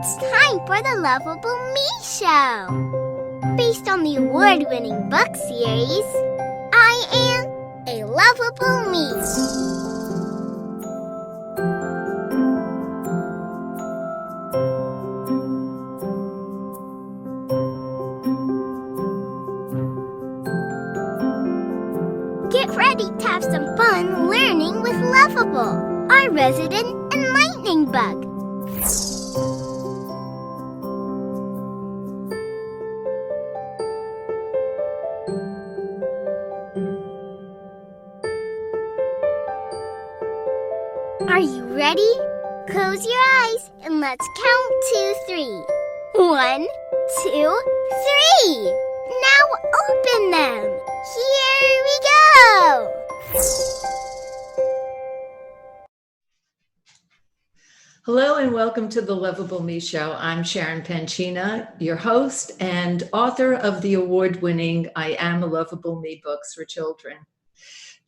It's time for the Lovable Me Show. Based on the award-winning book series, I Am a Lovable Me. Get ready to have some fun learning with Lovable, our resident enlightening bug. Are you ready? Close your eyes and let's count to 3. 1, 2, 3. Now open them. Here we go. Hello and welcome to the Lovable Me Show. I'm Sharon Penchinanchina, your host and author of the award-winning I Am a Lovable Me books for children.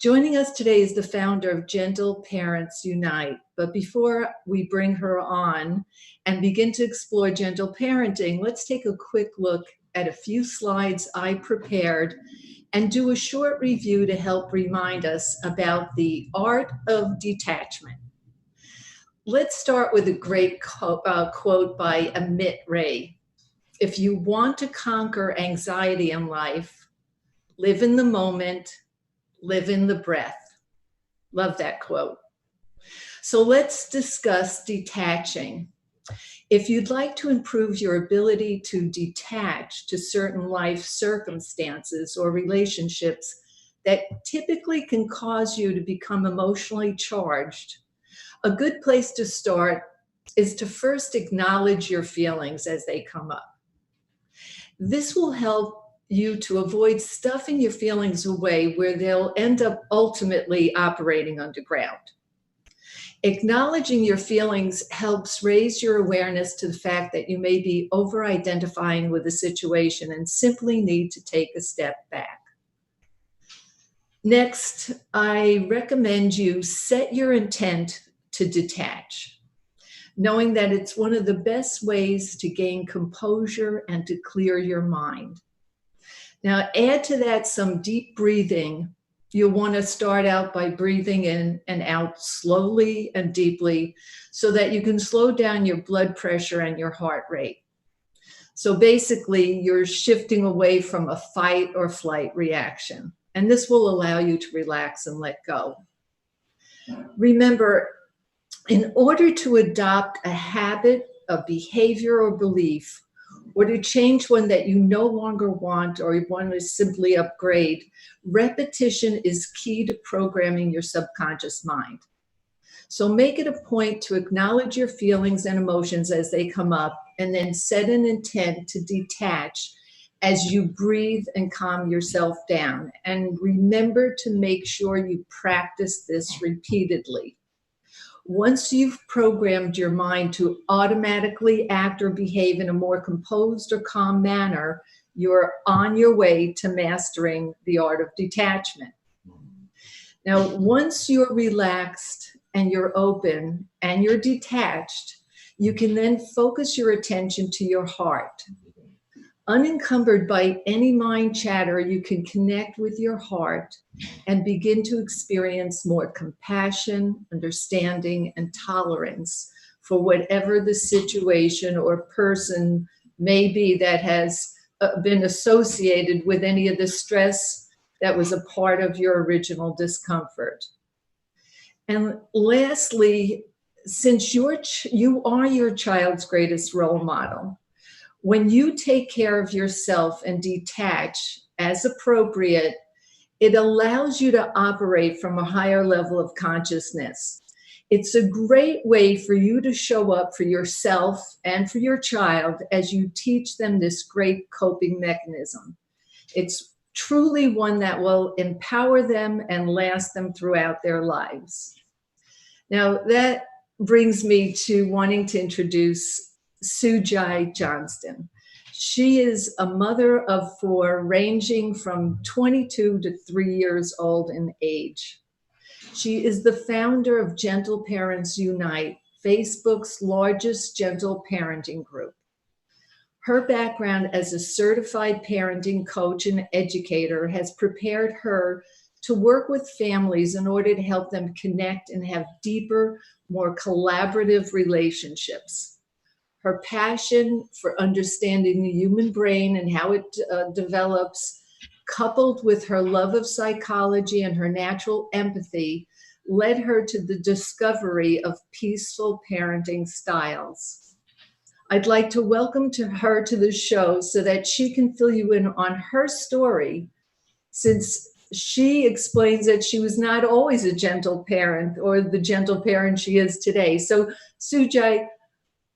Joining us today is the founder of Gentle Parents Unite. But before we bring her on and begin to explore gentle parenting, let's take a quick look at a few slides I prepared and do a short review to help remind us about the art of detachment. Let's start with a great quote by Amit Ray. If you want to conquer anxiety in life, live in the moment, live in the breath. Love that quote. So let's discuss detaching. If you'd like to improve your ability to detach to certain life circumstances or relationships that typically can cause you to become emotionally charged, a good place to start is to first acknowledge your feelings as they come up. This will help you to avoid stuffing your feelings away where they'll end up ultimately operating underground. Acknowledging your feelings helps raise your awareness to the fact that you may be over-identifying with a situation and simply need to take a step back. Next, I recommend you set your intent to detach, knowing that it's one of the best ways to gain composure and to clear your mind. Now, add to that some deep breathing. You'll want to start out by breathing in and out slowly and deeply so that you can slow down your blood pressure and your heart rate. So basically, you're shifting away from a fight or flight reaction, and this will allow you to relax and let go. Remember, in order to adopt a habit, a behavior, or belief, or to change one that you no longer want or you want to simply upgrade, repetition is key to programming your subconscious mind. So make it a point to acknowledge your feelings and emotions as they come up, and then set an intent to detach as you breathe and calm yourself down. And remember to make sure you practice this repeatedly. Once you've programmed your mind to automatically act or behave in a more composed or calm manner, you're on your way to mastering the art of detachment. Now, once you're relaxed and you're open and you're detached, you can then focus your attention to your heart. Unencumbered by any mind chatter, you can connect with your heart and begin to experience more compassion, understanding, and tolerance for whatever the situation or person may be that has been associated with any of the stress that was a part of your original discomfort. And lastly, since you are your child's greatest role model, when you take care of yourself and detach as appropriate, it allows you to operate from a higher level of consciousness. It's a great way for you to show up for yourself and for your child as you teach them this great coping mechanism. It's truly one that will empower them and last them throughout their lives. Now, that brings me to wanting to introduce Sujai Johnston. She is a mother of 4, ranging from 22 to 3 years old in age. She is the founder of Gentle Parents Unite, Facebook's largest gentle parenting group. Her background as a certified parenting coach and educator has prepared her to work with families in order to help them connect and have deeper, more collaborative relationships. Her passion for understanding the human brain and how it develops, coupled with her love of psychology and her natural empathy, led her to the discovery of peaceful parenting styles. I'd like to welcome her to the show so that she can fill you in on her story, since she explains that she was not always a gentle parent or the gentle parent she is today. So, Sujai,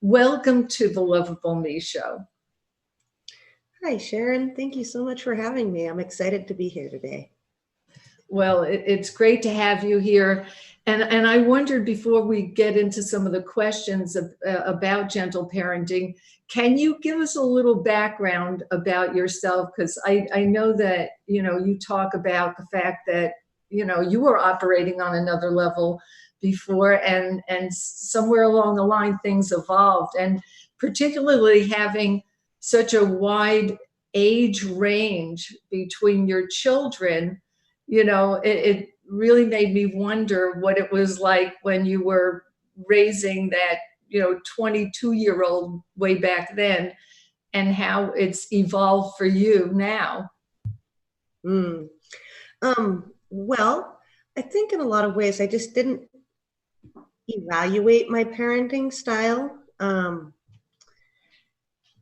welcome to the Lovable Me Show. Hi, Sharon. Thank you so much for having me. I'm excited to be here today. Well, it's great to have you here. And I wondered, before we get into some of the questions about gentle parenting, can you give us a little background about yourself? Because I know that, you talk about the fact that, you were operating on another level before, and somewhere along the line things evolved. And particularly having such a wide age range between your children, it really made me wonder what it was like when you were raising that, 22-year-old way back then, and how it's evolved for you now. Well, I think in a lot of ways, I just didn't evaluate my parenting style.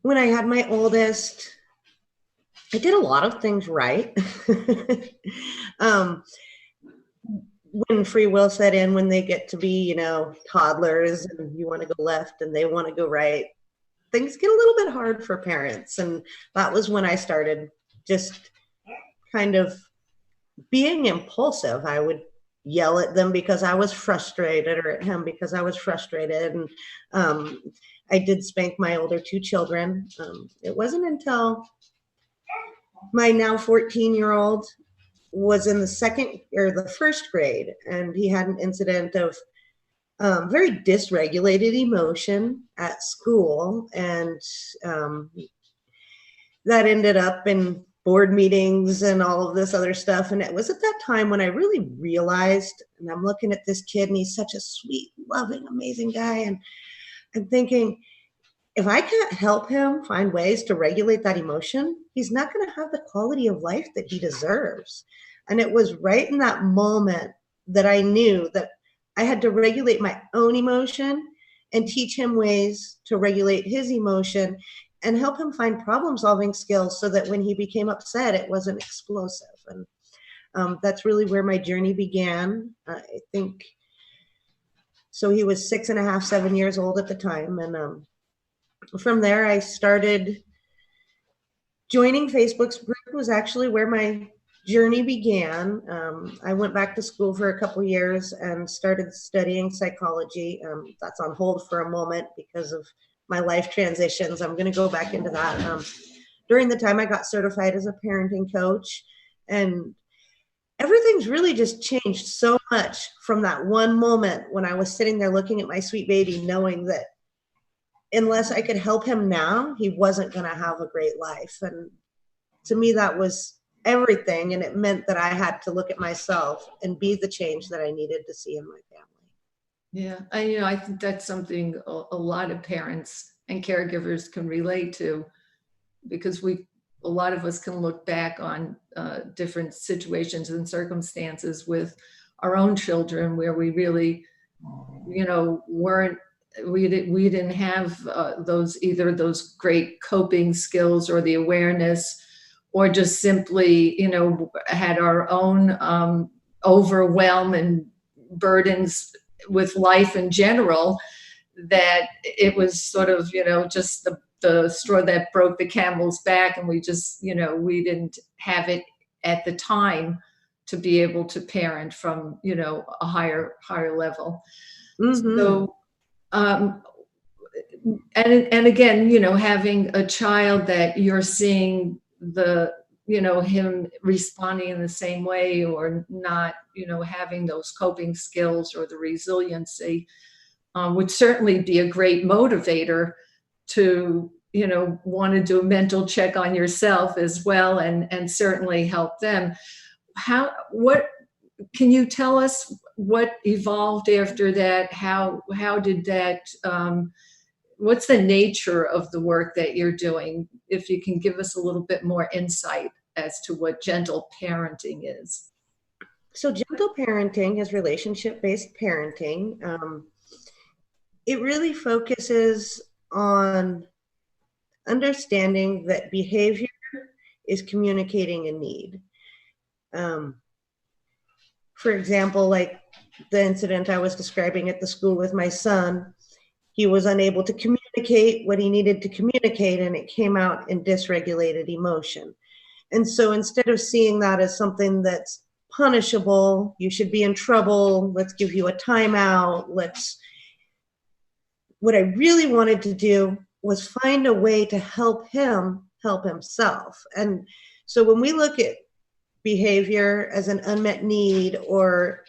When I had my oldest, I did a lot of things right. When free will set in, when they get to be, toddlers, and you want to go left and they want to go right, things get a little bit hard for parents. And that was when I started just kind of being impulsive. I would yell at them because I was frustrated, or at him because I was frustrated. And I did spank my older two children. It wasn't until my now 14-year-old was in the first grade, and he had an incident of very dysregulated emotion at school, and that ended up in board meetings and all of this other stuff. And it was at that time when I really realized, and I'm looking at this kid, and he's such a sweet, loving, amazing guy, and I'm thinking, if I can't help him find ways to regulate that emotion, he's not going to have the quality of life that he deserves. And it was right in that moment that I knew that I had to regulate my own emotion and teach him ways to regulate his emotion and help him find problem-solving skills so that when he became upset, it wasn't explosive. And that's really where my journey began. I think, so he was 6.5, 7 years old at the time. And from there, I started joining Facebook's group. Was actually where my journey began. I went back to school for a couple years and started studying psychology. That's on hold for a moment because of my life transitions. I'm going to go back into that. During the time, I got certified as a parenting coach, and everything's really just changed so much from that one moment when I was sitting there looking at my sweet baby, knowing that unless I could help him now, he wasn't going to have a great life. And to me, that was everything. And it meant that I had to look at myself and be the change that I needed to see in my family. Yeah, I think that's something a lot of parents and caregivers can relate to, because a lot of us can look back on different situations and circumstances with our own children where we really, we didn't have either those great coping skills or the awareness, or just simply, had our own overwhelm and burdens with life in general, that it was sort of, just the straw that broke the camel's back. And we just, we didn't have it at the time to be able to parent from, a higher level. Mm-hmm. So, and again, having a child that you're seeing him responding in the same way, or not, having those coping skills or the resiliency. would certainly be a great motivator to, want to do a mental check on yourself as well, and certainly help them. What can you tell us what evolved after that? How did that, what's the nature of the work that you're doing? If you can give us a little bit more insight as to what gentle parenting is. So gentle parenting is relationship-based parenting. It really focuses on understanding that behavior is communicating a need. For example, like the incident I was describing at the school with my son, he was unable to communicate what he needed to communicate, and it came out in dysregulated emotion. And so instead of seeing that as something that's punishable, you should be in trouble, let's give you a timeout, what I really wanted to do was find a way to help him help himself. And so when we look at behavior as an unmet need or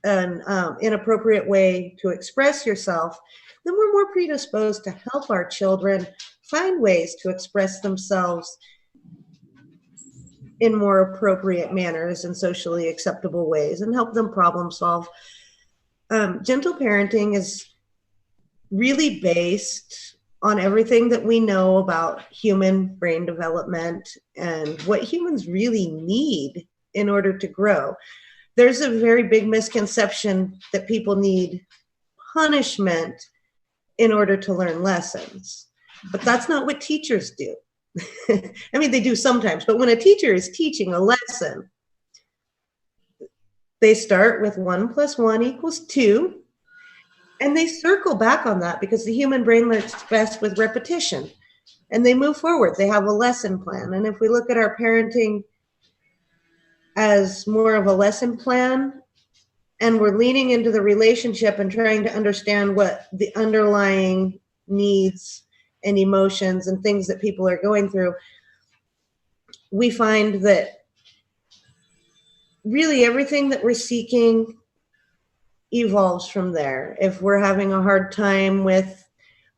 an inappropriate way to express yourself, then we're more predisposed to help our children find ways to express themselves in more appropriate manners and socially acceptable ways, and help them problem solve. Gentle parenting is really based on everything that we know about human brain development and what humans really need in order to grow. There's a very big misconception that people need punishment in order to learn lessons, but that's not what teachers do. I mean, they do sometimes, but when a teacher is teaching a lesson, they start with 1 + 1 = 2, and they circle back on that because the human brain learns best with repetition, and they move forward. They have a lesson plan. And if we look at our parenting as more of a lesson plan, and we're leaning into the relationship and trying to understand what the underlying needs and emotions and things that people are going through, we find that really everything that we're seeking evolves from there. If we're having a hard time with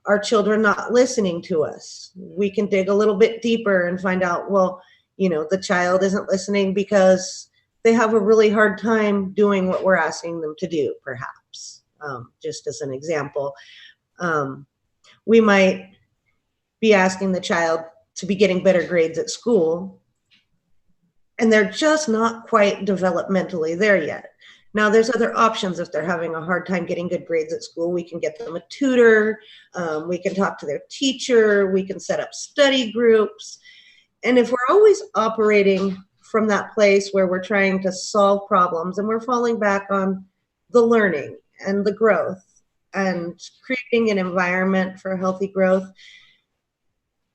our children not listening to us, we can dig a little bit deeper and find out, well, the child isn't listening because they have a really hard time doing what we're asking them to do, perhaps. Just as an example, we might be asking the child to be getting better grades at school, and they're just not quite developmentally there yet. Now, there's other options. If they're having a hard time getting good grades at school, we can get them a tutor, we can talk to their teacher, we can set up study groups. And if we're always operating from that place where we're trying to solve problems and we're falling back on the learning and the growth and creating an environment for healthy growth,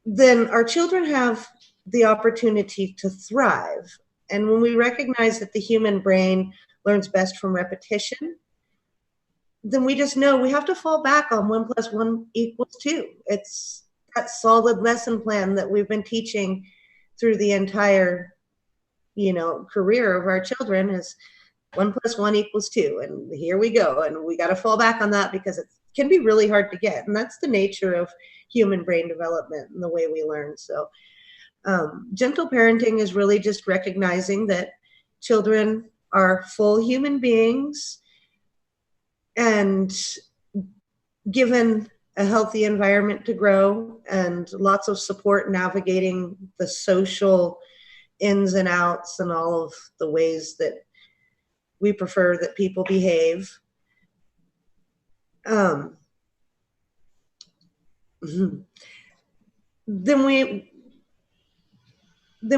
then our children have the opportunity to thrive. And when we recognize that the human brain learns best from repetition, then we just know we have to fall back on 1 + 1 = 2. It's that solid lesson plan that we've been teaching through the entire, career of our children is 1 + 1 = 2. And here we go. And we got to fall back on that because it can be really hard to get. And that's the nature of human brain development and the way we learn. So gentle parenting is really just recognizing that children are full human beings, and given a healthy environment to grow and lots of support navigating the social ins and outs and all of the ways that we prefer that people behave, then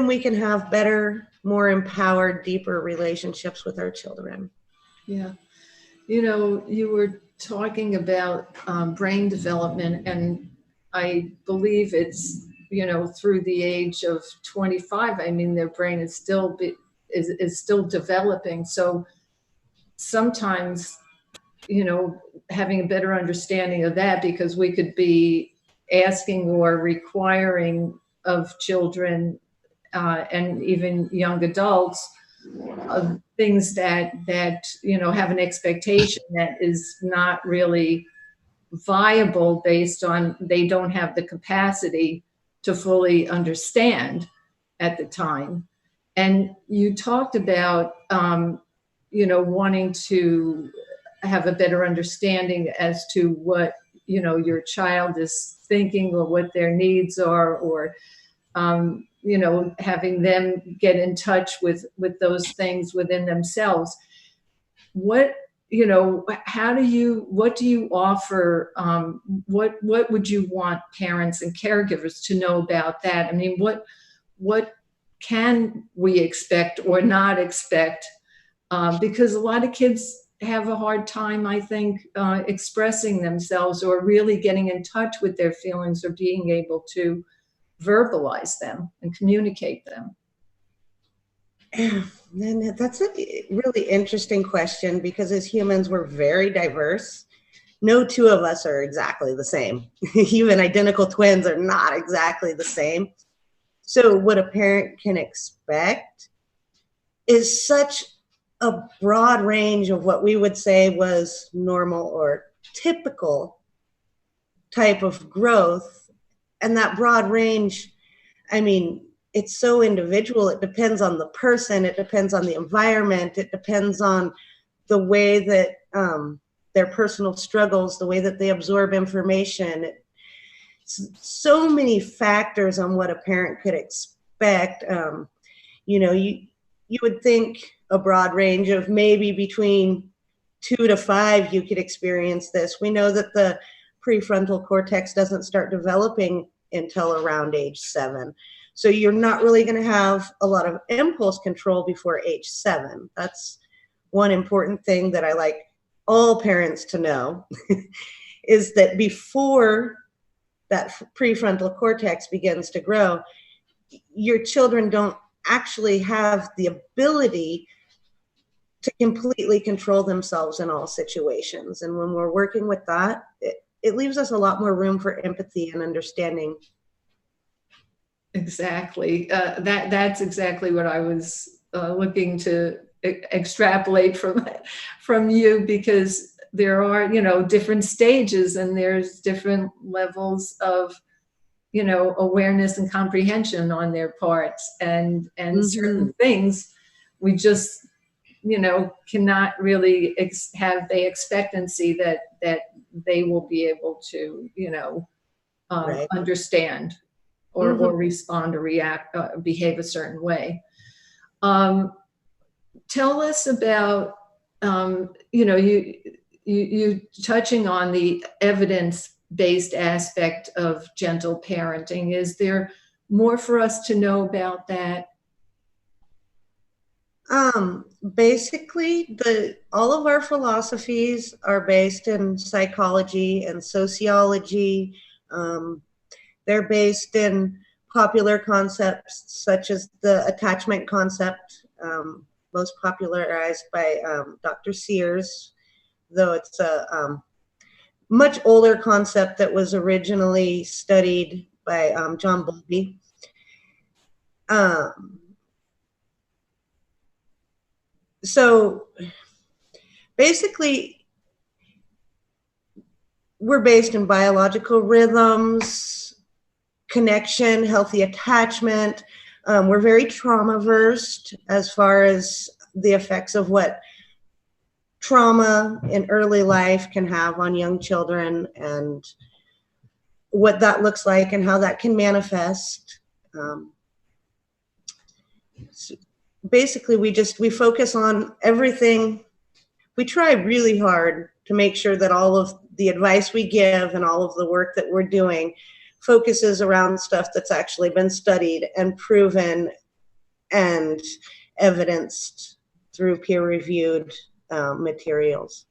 we can have better, more empowered, deeper relationships with our children. Yeah. You were talking about brain development, and I believe it's, through the age of 25, I mean, their brain is still developing. So sometimes, having a better understanding of that, because we could be asking or requiring of children and even young adults things that have an expectation that is not really viable based on they don't have the capacity to fully understand at the time. And you talked about wanting to have a better understanding as to what your child is thinking or what their needs are, or having them get in touch with those things within themselves. What what do you offer? What would you want parents and caregivers to know about that? I mean, what can we expect or not expect? Because a lot of kids have a hard time, I think, expressing themselves or really getting in touch with their feelings or being able to verbalize them and communicate them. And that's a really interesting question, because as humans, we're very diverse. No two of us are exactly the same. Even identical twins are not exactly the same. So what a parent can expect is such a broad range of what we would say was normal or typical type of growth. And that broad range, I mean, it's so individual. It depends on the person. It depends on the environment. It depends on the way that their personal struggles, the way that they absorb information. So many factors on what a parent could expect. You would think a broad range of maybe between 2 to 5, you could experience this. We know that the prefrontal cortex doesn't start developing until around age 7. So you're not really going to have a lot of impulse control before age 7. That's one important thing that I like all parents to know is that before that prefrontal cortex begins to grow, your children don't actually have the ability to completely control themselves in all situations. And when we're working with that, it leaves us a lot more room for empathy and understanding. Exactly. That's exactly what I was looking to extrapolate from you, because there are, different stages and there's different levels of, awareness and comprehension on their parts, and certain things we just, cannot really have the expectancy that they will be able to, Right. understand or respond or react, behave a certain way. Tell us about, you touching on the evidence-based aspect of gentle parenting. Is there more for us to know about that? Basically, all of our philosophies are based in psychology and sociology. They're based in popular concepts such as the attachment concept, most popularized by Dr. Sears, though it's a much older concept that was originally studied by John Bowlby. So basically, we're based in biological rhythms, connection, healthy attachment. We're very trauma versed as far as the effects of what trauma in early life can have on young children and what that looks like and how that can manifest. So basically, we focus on everything. We try really hard to make sure that all of the advice we give and all of the work that we're doing focuses around stuff that's actually been studied and proven and evidenced through peer-reviewed materials.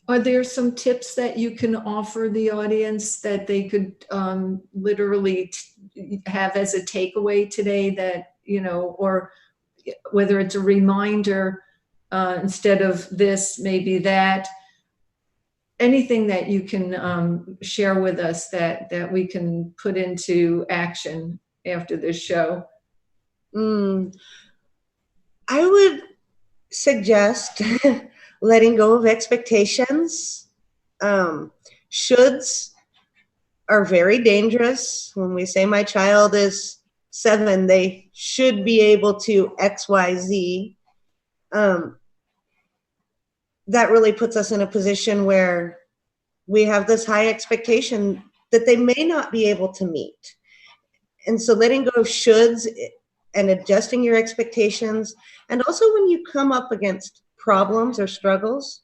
Are there some tips that you can offer the audience that they could literally have as a takeaway today, that, or whether it's a reminder, instead of this, maybe that? Anything that you can share with us that we can put into action after this show? I would suggest letting go of expectations. Shoulds are very dangerous. When we say my child is 7, they should be able to XYZ. That really puts us in a position where we have this high expectation that they may not be able to meet. And so letting go of shoulds and adjusting your expectations. And also when you come up against problems or struggles,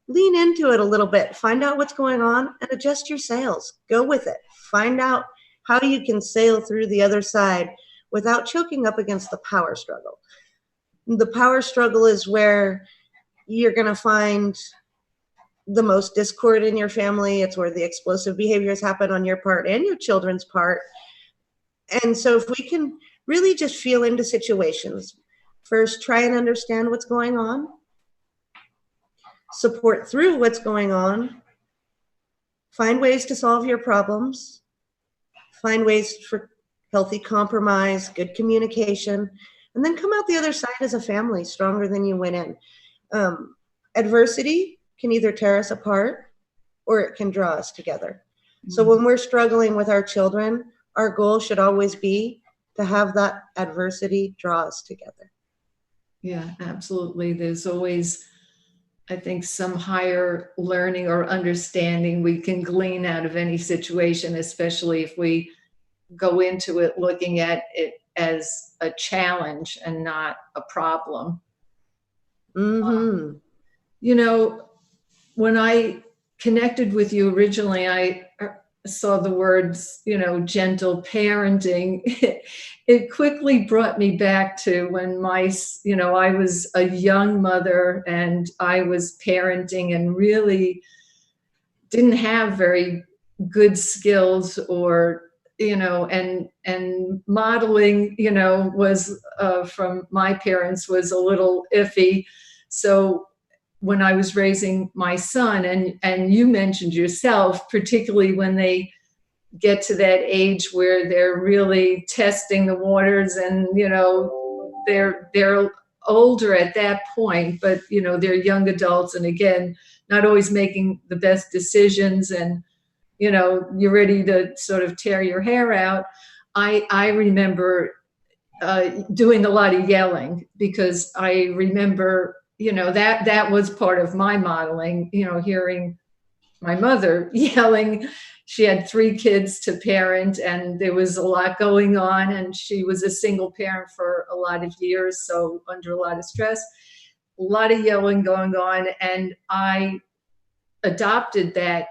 lean into it a little bit, find out what's going on and adjust your sails. Go with it. Find out how you can sail through the other side without choking up against the power struggle. The power struggle is where you're going to find the most discord in your family. It's where the explosive behaviors happen on your part and your children's part. And so if we can really just feel into situations, first try and understand what's going on, support through what's going on, find ways to solve your problems, find ways for healthy compromise, good communication, and then come out the other side as a family stronger than you went in. Adversity can either tear us apart or it can draw us together. So when we're struggling with our children, our goal should always be to have that adversity draw us together. Yeah, absolutely. There's always, I think, some higher learning or understanding we can glean out of any situation, especially if we go into it looking at it as a challenge and not a problem. Mm-hmm. You know, when I connected with you originally, I saw the words, gentle parenting. It quickly brought me back to when I was a young mother and I was parenting and really didn't have very good skills or, and modeling, was from my parents was a little iffy. So when I was raising my son, and you mentioned yourself, particularly when they get to that age where they're really testing the waters and, they're older at that point, but, they're young adults. And again, not always making the best decisions and, you're ready to sort of tear your hair out. I remember doing a lot of yelling because I remember that was part of my modeling, hearing my mother yelling. She had 3 kids to parent and there was a lot going on and she was a single parent for a lot of years. So under a lot of stress, a lot of yelling going on. And I adopted that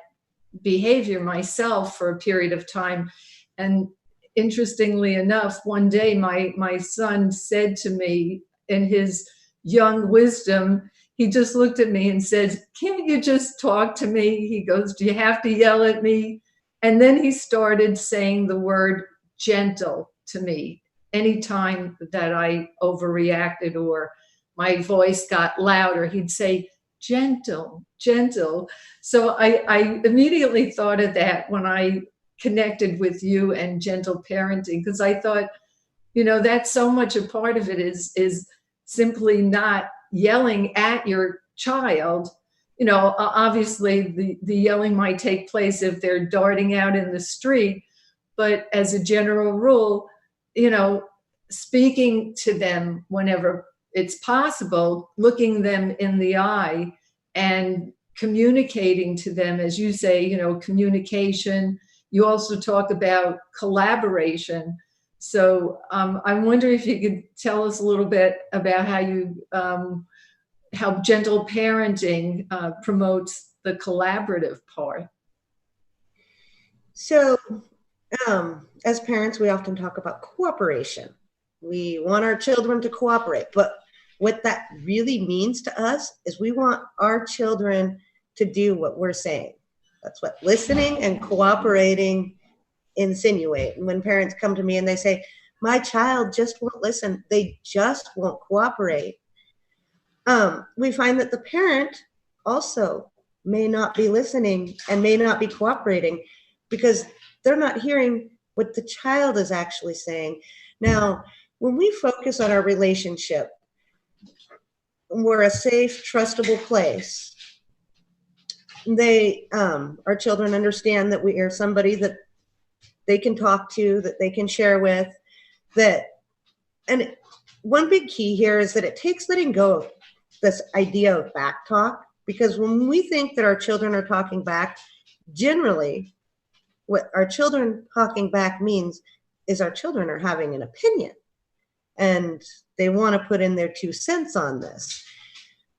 behavior myself for a period of time. And interestingly enough, one day my son said to me in his young wisdom, he just looked at me and said, "Can't you just talk to me?" He goes, "Do you have to yell at me?" And then he started saying the word gentle to me anytime that I overreacted or my voice got louder. He'd say, "Gentle, gentle." So I immediately thought of that when I connected with you and gentle parenting, because I thought, that's so much a part of it is simply not yelling at your child. Obviously the yelling might take place if they're darting out in the street, but as a general rule, speaking to them whenever it's possible, looking them in the eye and communicating to them, as you say, communication. You also talk about collaboration. So I wonder if you could tell us a little bit about how gentle parenting promotes the collaborative part. So as parents, we often talk about cooperation. We want our children to cooperate, but what that really means to us is we want our children to do what we're saying. That's what listening and cooperating insinuate. And when parents come to me and they say, "My child just won't listen, they just won't cooperate," we find that the parent also may not be listening and may not be cooperating because they're not hearing what the child is actually saying. Now, when we focus on our relationship, we're a safe, trustable place. Our children understand that we are somebody that they can talk to, that they can share with, and one big key here is that it takes letting go of this idea of back talk, because when we think that our children are talking back, generally what our children talking back means is our children are having an opinion and they want to put in their 2 cents on this.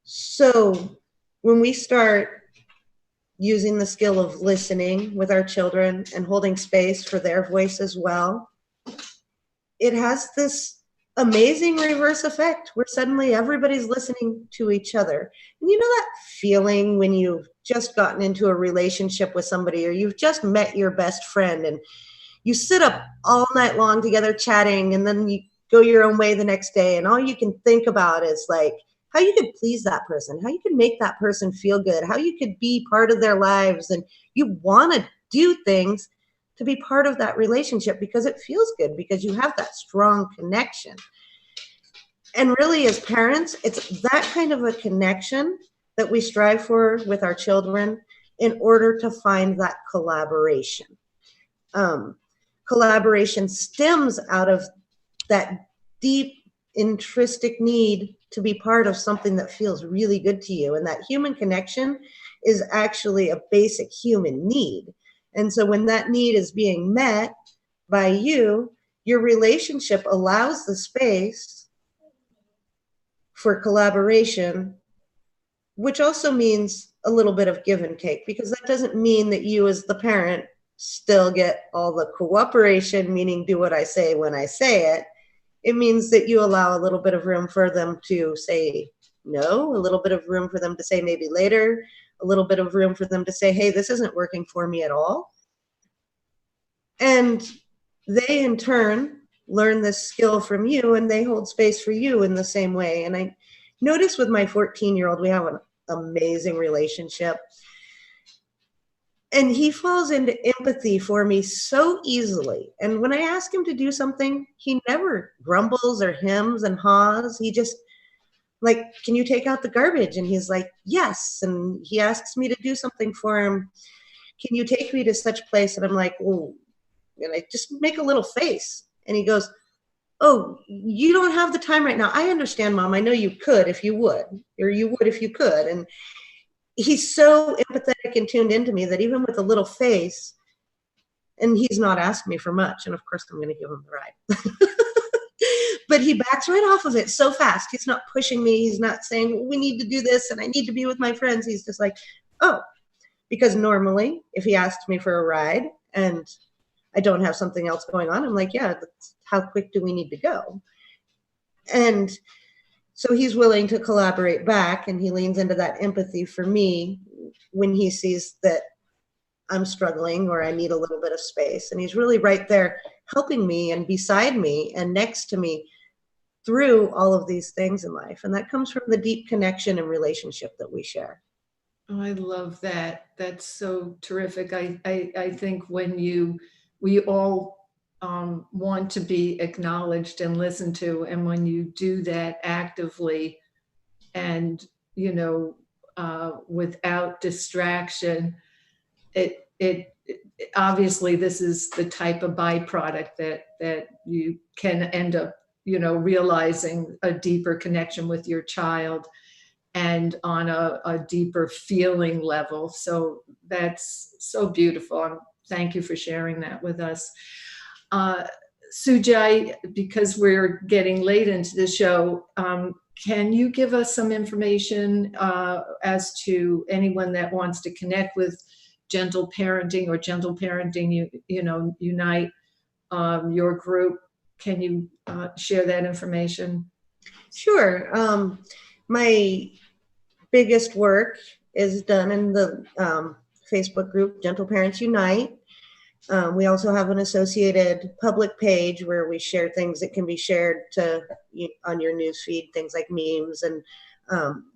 So when we start using the skill of listening with our children and holding space for their voice as well, it has this amazing reverse effect where suddenly everybody's listening to each other. And you know that feeling when you've just gotten into a relationship with somebody, or you've just met your best friend and you sit up all night long together chatting, and then you go your own way the next day, and all you can think about is like how you could please that person, how you could make that person feel good, how you could be part of their lives, and you want to do things to be part of that relationship because it feels good, because you have that strong connection. And really, as parents, it's that kind of a connection that we strive for with our children in order to find that collaboration. Collaboration stems out of that deep, intrinsic need to be part of something that feels really good to you. And that human connection is actually a basic human need. And so when that need is being met by you, your relationship allows the space for collaboration, which also means a little bit of give and take, because that doesn't mean that you as the parent still get all the cooperation, meaning do what I say when I say it. It means that you allow a little bit of room for them to say no, a little bit of room for them to say maybe later, a little bit of room for them to say, hey, this isn't working for me at all. And they in turn learn this skill from you, and they hold space for you in the same way. And I notice with my 14-year-old, we have an amazing relationship. And he falls into empathy for me so easily. And when I ask him to do something, he never grumbles or hems and haws. He just like, can you take out the garbage? And he's like, yes. And he asks me to do something for him. Can you take me to such place? And I'm like, oh, and I just make a little face. And he goes, oh, you don't have the time right now. I understand, Mom. I know you could if you would, or you would if you could. And he's so empathetic and tuned into me that even with a little face, and he's not asked me for much, and of course I'm going to give him the ride. But he backs right off of it so fast. He's not pushing me. He's not saying, we need to do this and I need to be with my friends. He's just like, oh, because normally if he asked me for a ride and I don't have something else going on, I'm like, yeah, how quick do we need to go? And so he's willing to collaborate back, and he leans into that empathy for me when he sees that I'm struggling or I need a little bit of space. And he's really right there helping me and beside me and next to me through all of these things in life. And that comes from the deep connection and relationship that we share. Oh, I love that. That's so terrific. I think when we all want to be acknowledged and listened to, and when you do that actively and, without distraction, it obviously this is the type of byproduct that you can end up, realizing a deeper connection with your child and on a deeper feeling level. So that's so beautiful. And thank you for sharing that with us. Sujai, because we're getting late into the show, can you give us some information as to anyone that wants to connect with Gentle Parenting or Gentle Parenting, Unite, your group? Can you share that information? Sure. My biggest work is done in the Facebook group, Gentle Parents Unite. We also have an associated public page where we share things that can be shared on your newsfeed, things like memes and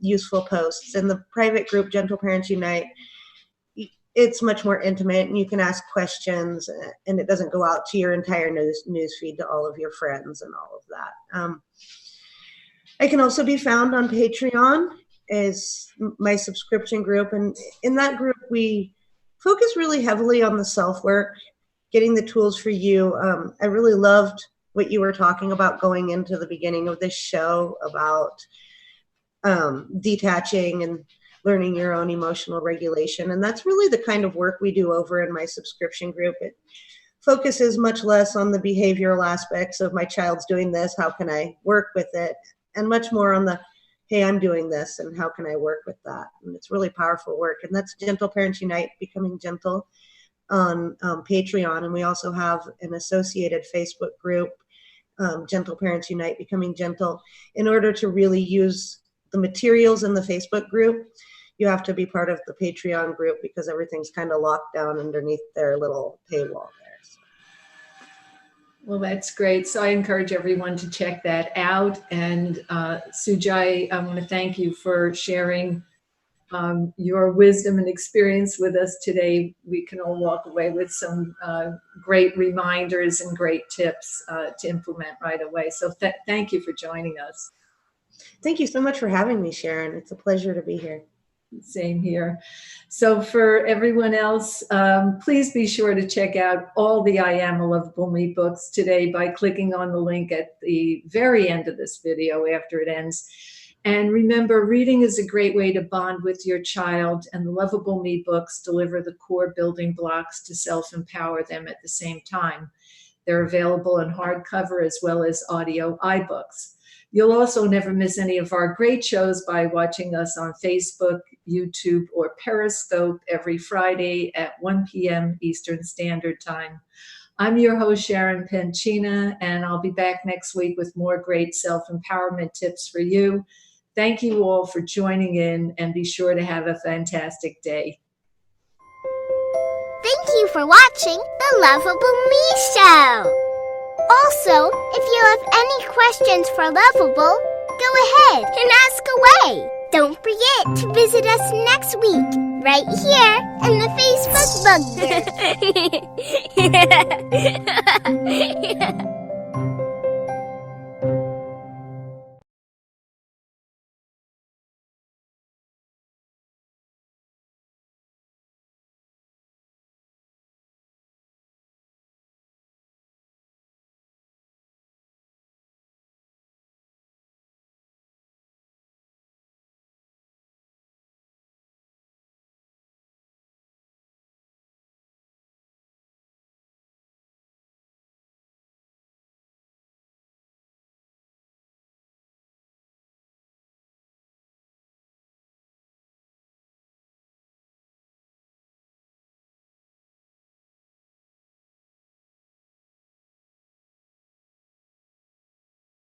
useful posts. In the private group, Gentle Parents Unite, it's much more intimate, and you can ask questions, and it doesn't go out to your entire news feed to all of your friends and all of that. I can also be found on Patreon as my subscription group, and in that group we focus really heavily on the self-work, getting the tools for you. I really loved what you were talking about going into the beginning of this show about detaching and learning your own emotional regulation. And that's really the kind of work we do over in my subscription group. It focuses much less on the behavioral aspects of my child's doing this, how can I work with it, and much more on the, hey, I'm doing this, and how can I work with that? And it's really powerful work. And that's Gentle Parents Unite, Becoming Gentle on Patreon. And we also have an associated Facebook group, Gentle Parents Unite, Becoming Gentle. In order to really use the materials in the Facebook group, you have to be part of the Patreon group because everything's kind of locked down underneath their little paywall there. So. Well, that's great. So I encourage everyone to check that out. And Sujai, I want to thank you for sharing your wisdom and experience with us today. We can all walk away with some great reminders and great tips to implement right away. So thank you for joining us. Thank you so much for having me, Sharon. It's a pleasure to be here. Same here. So for everyone else, please be sure to check out all the I Am a Lovable Me books today by clicking on the link at the very end of this video after it ends. And remember, reading is a great way to bond with your child, and the Lovable Me books deliver the core building blocks to self-empower them at the same time. They're available in hardcover as well as audio iBooks. You'll also never miss any of our great shows by watching us on Facebook, YouTube, or Periscope every Friday at 1 p.m. Eastern Standard Time. I'm your host, Sharon Penchinanchina, and I'll be back next week with more great self-empowerment tips for you. Thank you all for joining in, and be sure to have a fantastic day. Thank you for watching the Lovable Me Show. Also, if you have any questions for Lovable, go ahead and ask away. Don't forget to visit us next week, right here in the Facebook bugbear.